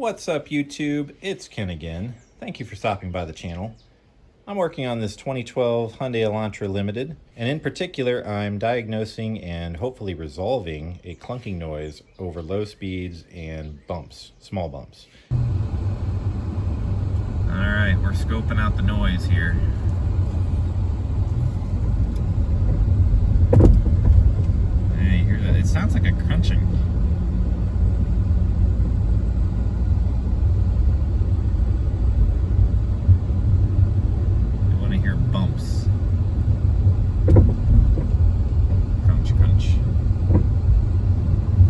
What's up, YouTube? It's Ken again. Thank you for stopping by the channel. I'm working on this 2012 Hyundai Elantra Limited, and in particular, I'm diagnosing and hopefully resolving a clunking noise over low speeds and bumps, small bumps. All right, we're scoping out the noise here. Hey, you hear that? It sounds like a crunching. Bumps. Crunch, crunch.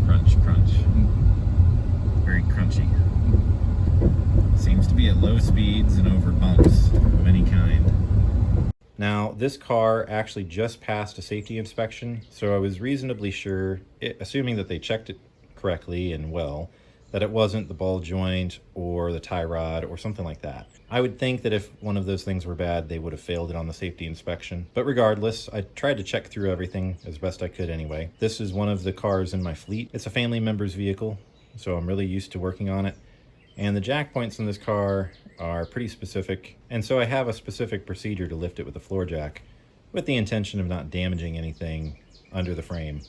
Crunch, crunch. Very crunchy. Seems to be at low speeds and over bumps of any kind. Now, this car actually just passed a safety inspection, so I was reasonably sure, assuming that they checked it correctly and well, that it wasn't the ball joint or the tie rod or something like that. I would think that if one of those things were bad, they would have failed it on the safety inspection. But regardless, I tried to check through everything as best I could anyway. This is one of the cars in my fleet. It's a family member's vehicle, so I'm really used to working on it. And the jack points in this car are pretty specific, and so I have a specific procedure to lift it with a floor jack with the intention of not damaging anything under the frame.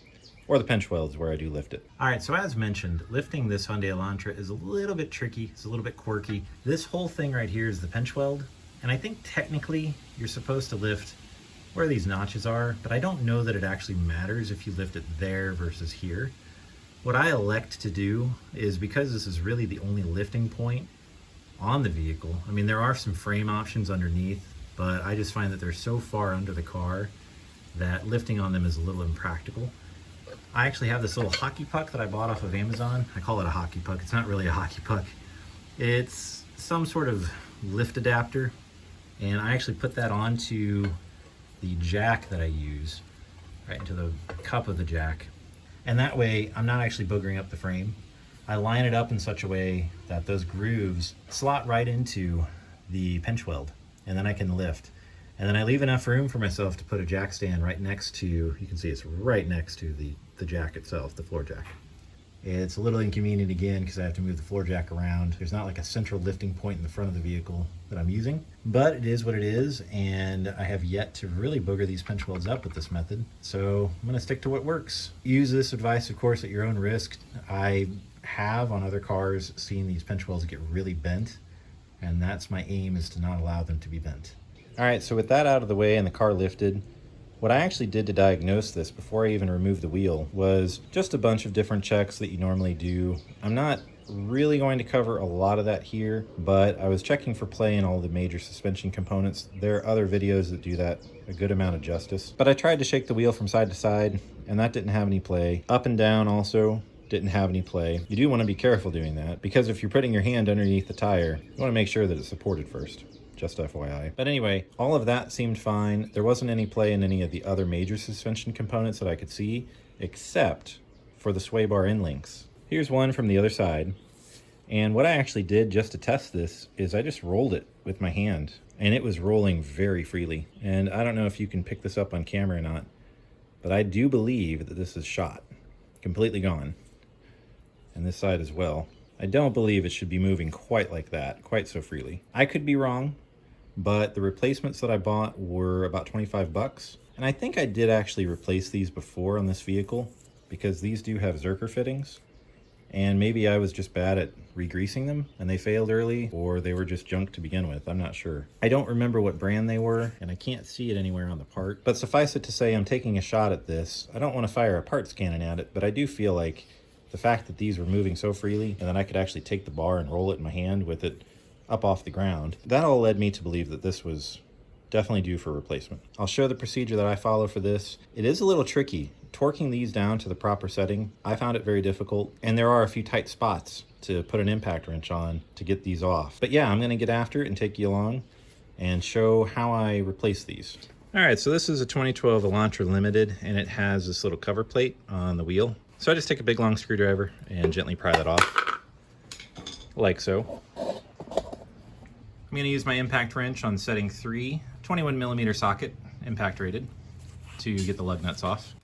Or the pinch welds where I do lift it. All right, so as mentioned, lifting this Hyundai Elantra is a little bit tricky. It's a little bit quirky. This whole thing right here is the pinch weld. And I think technically you're supposed to lift where these notches are, but I don't know that it actually matters if you lift it there versus here. What I elect to do is, because this is really the only lifting point on the vehicle, I mean, there are some frame options underneath, but I just find that they're so far under the car that lifting on them is a little impractical. I actually have this little hockey puck that I bought off of Amazon. I call it a hockey puck. It's not really a hockey puck. It's some sort of lift adapter, and I actually put that onto the jack that I use, right into the cup of the jack. And that way, I'm not actually boogering up the frame. I line it up in such a way that those grooves slot right into the pinch weld, and then I can lift. And then I leave enough room for myself to put a jack stand right next to, you can see it's right next to the jack itself, the floor jack. It's a little inconvenient again because I have to move the floor jack around. There's not like a central lifting point in the front of the vehicle that I'm using, but it is what it is, and I have yet to really booger these pinch welds up with this method, so I'm going to stick to what works. Use this advice, of course, at your own risk. I have on other cars seen these pinch welds get really bent, and that's my aim, is to not allow them to be bent. All right, so with that out of the way and the car lifted, what I actually did to diagnose this before I even removed the wheel was just a bunch of different checks that you normally do. I'm not really going to cover a lot of that here, but I was checking for play in all the major suspension components. There are other videos that do that a good amount of justice, but I tried to shake the wheel from side to side, and that didn't have any play. Up and down also didn't have any play. You do want to be careful doing that, because if you're putting your hand underneath the tire, you want to make sure that it's supported first. Just FYI. But anyway, all of that seemed fine. There wasn't any play in any of the other major suspension components that I could see, except for the sway bar end links. Here's one from the other side. And what I actually did just to test this is I just rolled it with my hand, and it was rolling very freely. And I don't know if you can pick this up on camera or not, but I do believe that this is shot, completely gone. And this side as well. I don't believe it should be moving quite like that, quite so freely. I could be wrong, but the replacements that I bought were about 25 bucks. And I think I did actually replace these before on this vehicle, because these do have Zerker fittings. And maybe I was just bad at re-greasing them and they failed early, or they were just junk to begin with. I'm not sure. I don't remember what brand they were, and I can't see it anywhere on the part. But suffice it to say, I'm taking a shot at this. I don't want to fire a parts cannon at it, but I do feel like the fact that these were moving so freely, and then I could actually take the bar and roll it in my hand with it up off the ground, that all led me to believe that this was definitely due for replacement. I'll show the procedure that I follow for this. It is a little tricky. Torquing these down to the proper setting, I found it very difficult, and there are a few tight spots to put an impact wrench on to get these off. But yeah, I'm gonna get after it and take you along and show how I replace these. All right, so this is a 2012 Elantra Limited, and it has this little cover plate on the wheel. So I just take a big long screwdriver and gently pry that off, like so. I'm going to use my impact wrench on setting 3, 21mm socket, impact rated, to get the lug nuts off.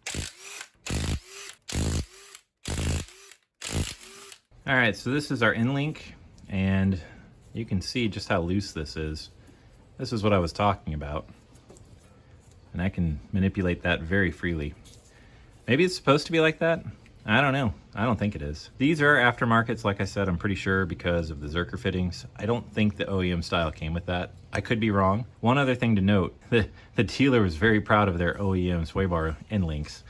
All right, so this is our end link. and you can see just how loose this is. This is what I was talking about. And I can manipulate that very freely. Maybe it's supposed to be like that. I don't know. I don't think it is. These are aftermarkets, like I said, I'm pretty sure, because of the Zerker fittings. I don't think the OEM style came with that. I could be wrong. One other thing to note, the dealer was very proud of their OEM sway bar end links.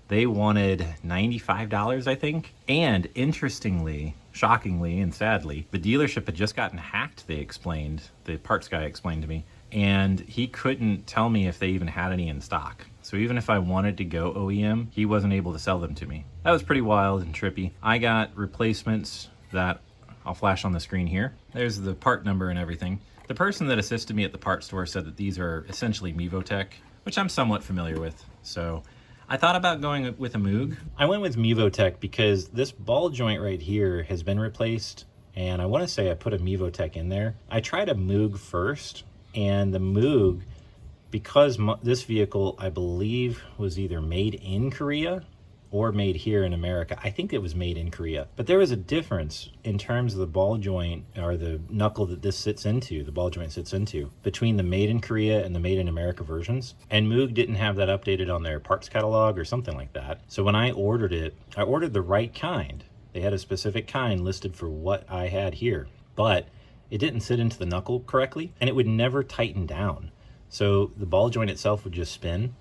They wanted $95, I think. And interestingly, shockingly and sadly, the dealership had just gotten hacked, they explained. The parts guy explained to me. And he couldn't tell me if they even had any in stock. So even if I wanted to go OEM, he wasn't able to sell them to me. That was pretty wild and trippy. I got replacements that I'll flash on the screen here. There's the part number and everything. The person that assisted me at the part store said that these are essentially Mevotech, which I'm somewhat familiar with. So I thought about going with a Moog. I went with Mevotech because this ball joint right here has been replaced, and I want to say I put a Mevotech in there. I tried a Moog first, and the Moog, because this vehicle, I believe, was either made in Korea or made here in America. I think it was made in Korea. But there was a difference in terms of the ball joint, or the knuckle that this sits into, the ball joint sits into, between the made in Korea and the made in America versions. And Moog didn't have that updated on their parts catalog or something like that. So when I ordered it, I ordered the right kind. They had a specific kind listed for what I had here, but it didn't sit into the knuckle correctly, and it would never tighten down. So the ball joint itself would just spin.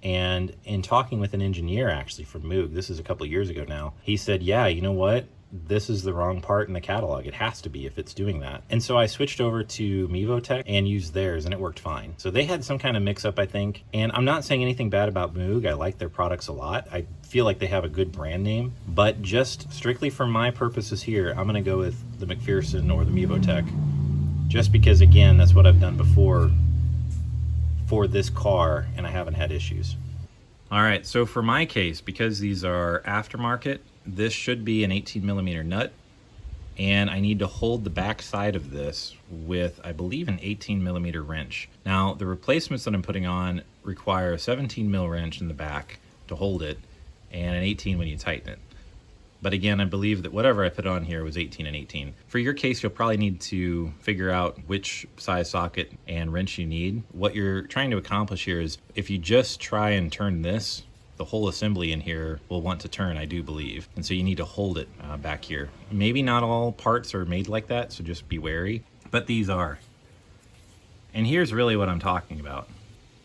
And in talking with an engineer actually from Moog, this is a couple years ago now, he said, yeah, you know what? This is the wrong part in the catalog. It has to be if it's doing that. And so I switched over to Mevotech and used theirs, and it worked fine. So they had some kind of mix up, I think. And I'm not saying anything bad about Moog. I like their products a lot. I feel like they have a good brand name, but just strictly for my purposes here, I'm gonna go with the McPherson or the Mevotech, just because, again, that's what I've done before for this car, and I haven't had issues. All right, so for my case, because these are aftermarket, this should be an 18mm nut, and I need to hold the back side of this with, I believe, an 18mm wrench. Now, the replacements that I'm putting on require a 17mm wrench in the back to hold it, and an 18 when you tighten it. But again, I believe that whatever I put on here was 18 and 18. For your case, you'll probably need to figure out which size socket and wrench you need. What you're trying to accomplish here is, if you just try and turn this, the whole assembly in here will want to turn, I do believe. And so you need to hold it back here. Maybe not all parts are made like that, so just be wary, but these are. And here's really what I'm talking about.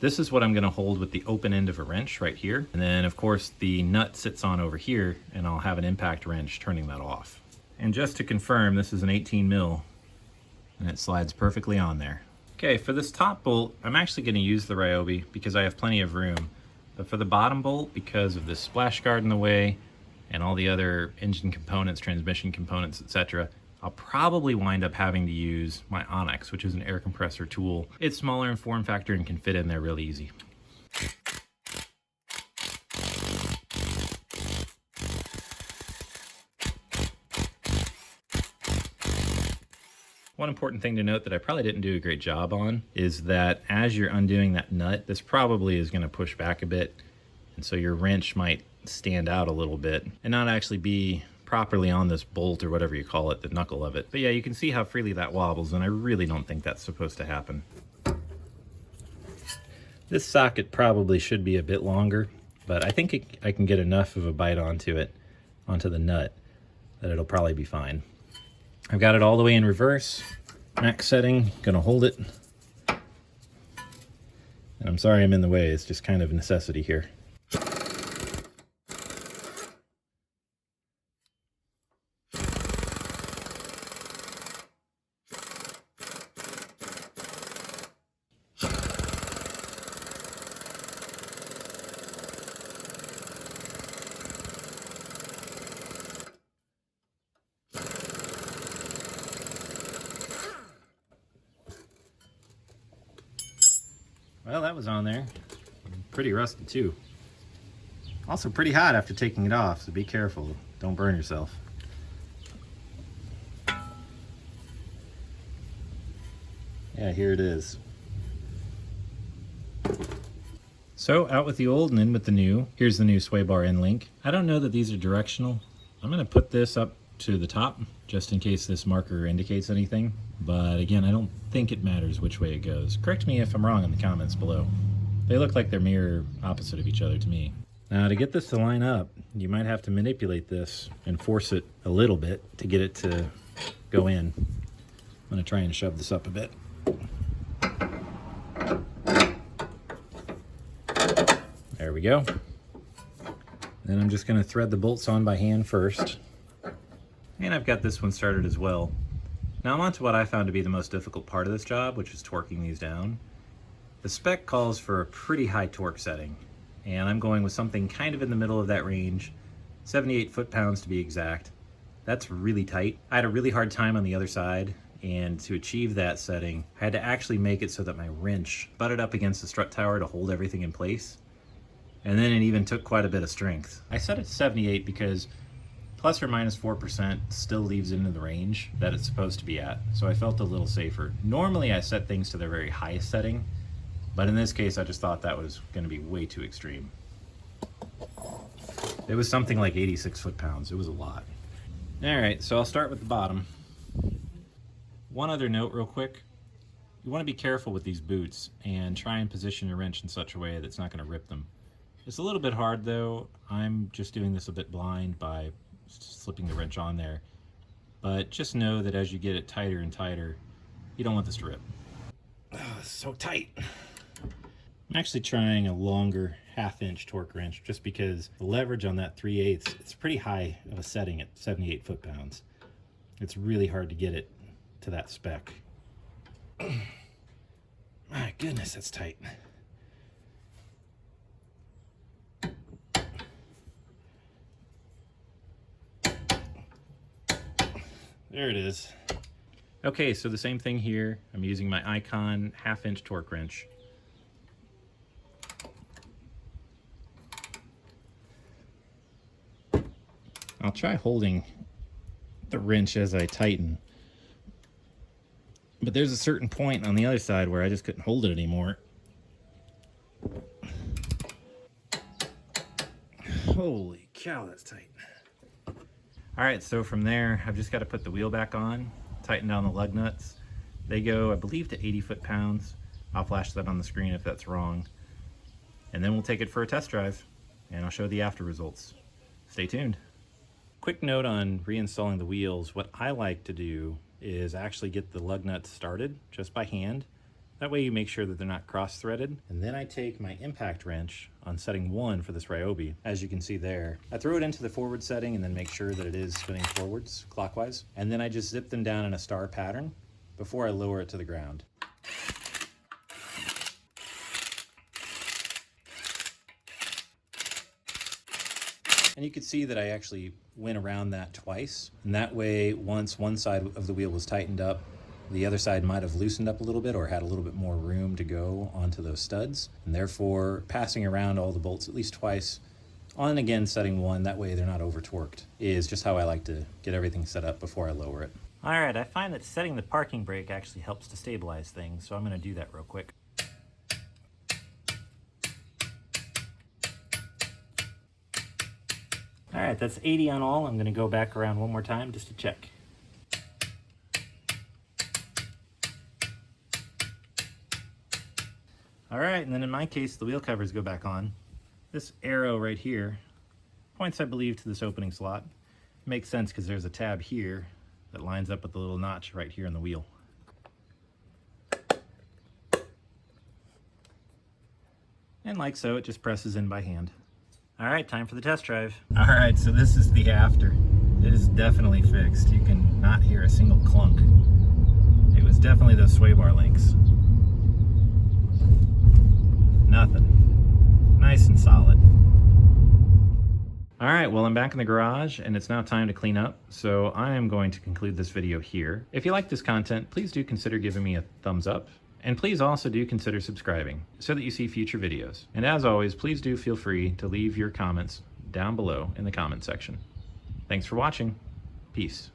This is what I'm gonna hold with the open end of a wrench right here. And then of course the nut sits on over here, and I'll have an impact wrench turning that off. And just to confirm, this is an 18mm, and it slides perfectly on there. Okay, for this top bolt, I'm actually gonna use the Ryobi because I have plenty of room. But for the bottom bolt, because of this splash guard in the way and all the other engine components, transmission components, etc., I'll probably wind up having to use my Onyx, which is an air compressor tool. It's smaller in form factor and can fit in there really easy. One important thing to note that I probably didn't do a great job on is that as you're undoing that nut, this probably is going to push back a bit, and so your wrench might stand out a little bit and not actually be properly on this bolt, or whatever you call it, the knuckle of it. But yeah, you can see how freely that wobbles, and I really don't think that's supposed to happen. This socket probably should be a bit longer, but I think I can get enough of a bite onto it, onto the nut, that it'll probably be fine. I've got it all the way in reverse, max setting, gonna hold it. And I'm sorry I'm in the way, it's just kind of a necessity here. Well, that was on there. Pretty rusty too. Also pretty hot after taking it off, so be careful. Don't burn yourself. Yeah, here it is. So out with the old and in with the new. Here's the new sway bar end link. I don't know that these are directional. I'm gonna put this up to the top, just in case this marker indicates anything. But again, I don't think it matters which way it goes. Correct me if I'm wrong in the comments below. They look like they're mirror opposite of each other to me. Now to get this to line up, you might have to manipulate this and force it a little bit to get it to go in. I'm going to try and shove this up a bit. There we go. Then I'm just going to thread the bolts on by hand first. And I've got this one started as well. Now I'm on to what I found to be the most difficult part of this job, which is torquing these down. The spec calls for a pretty high torque setting, and I'm going with something kind of in the middle of that range, 78 foot-pounds to be exact. That's really tight. I had a really hard time on the other side, and to achieve that setting, I had to actually make it so that my wrench butted up against the strut tower to hold everything in place. And then it even took quite a bit of strength. I set it to 78 because plus or minus 4% still leaves it in the range that it's supposed to be at, so I felt a little safer. Normally I set things to their very highest setting, but in this case I just thought that was going to be way too extreme. It was something like 86 foot-pounds. It was a lot. Alright, so I'll start with the bottom. One other note real quick. You want to be careful with these boots and try and position your wrench in such a way that's not going to rip them. It's a little bit hard though. I'm just doing this a bit blind by slipping the wrench on there. But just know that as you get it tighter and tighter, you don't want this to rip. Oh, it's so tight. I'm actually trying a longer 1/2 inch torque wrench just because the leverage on that 3/8, it's pretty high of a setting at 78 foot-pounds. It's really hard to get it to that spec. My goodness, that's tight. There it is. Okay, so the same thing here. I'm using my Icon 1/2 inch torque wrench. I'll try holding the wrench as I tighten. But there's a certain point on the other side where I just couldn't hold it anymore. Holy cow, that's tight. Alright, so from there, I've just got to put the wheel back on, tighten down the lug nuts. They go, I believe, to 80 foot-pounds. I'll flash that on the screen if that's wrong. And then we'll take it for a test drive, and I'll show the after results. Stay tuned. Quick note on reinstalling the wheels. What I like to do is actually get the lug nuts started just by hand. That way you make sure that they're not cross-threaded. And then I take my impact wrench on setting 1 for this Ryobi. As you can see there, I throw it into the forward setting and then make sure that it is spinning forwards, clockwise. And then I just zip them down in a star pattern before I lower it to the ground. And you can see that I actually went around that twice. And that way, once one side of the wheel was tightened up, the other side might have loosened up a little bit or had a little bit more room to go onto those studs. And therefore, passing around all the bolts at least twice, on and again setting 1, that way they're not over torqued, is just how I like to get everything set up before I lower it. All right, I find that setting the parking brake actually helps to stabilize things, so I'm gonna do that real quick. All right, that's 80 on all. I'm gonna go back around one more time just to check. All right, and then in my case, the wheel covers go back on. This arrow right here points, I believe, to this opening slot. Makes sense because there's a tab here that lines up with the little notch right here on the wheel. And like so, it just presses in by hand. All right, time for the test drive. All right, so this is the after. It is definitely fixed. You can not hear a single clunk. It was definitely those sway bar links. Nothing. Nice and solid. All right, well, I'm back in the garage and it's now time to clean up. So I am going to conclude this video here. If you like this content, please do consider giving me a thumbs up. And please also do consider subscribing so that you see future videos. And as always, please do feel free to leave your comments down below in the comment section. Thanks for watching. Peace.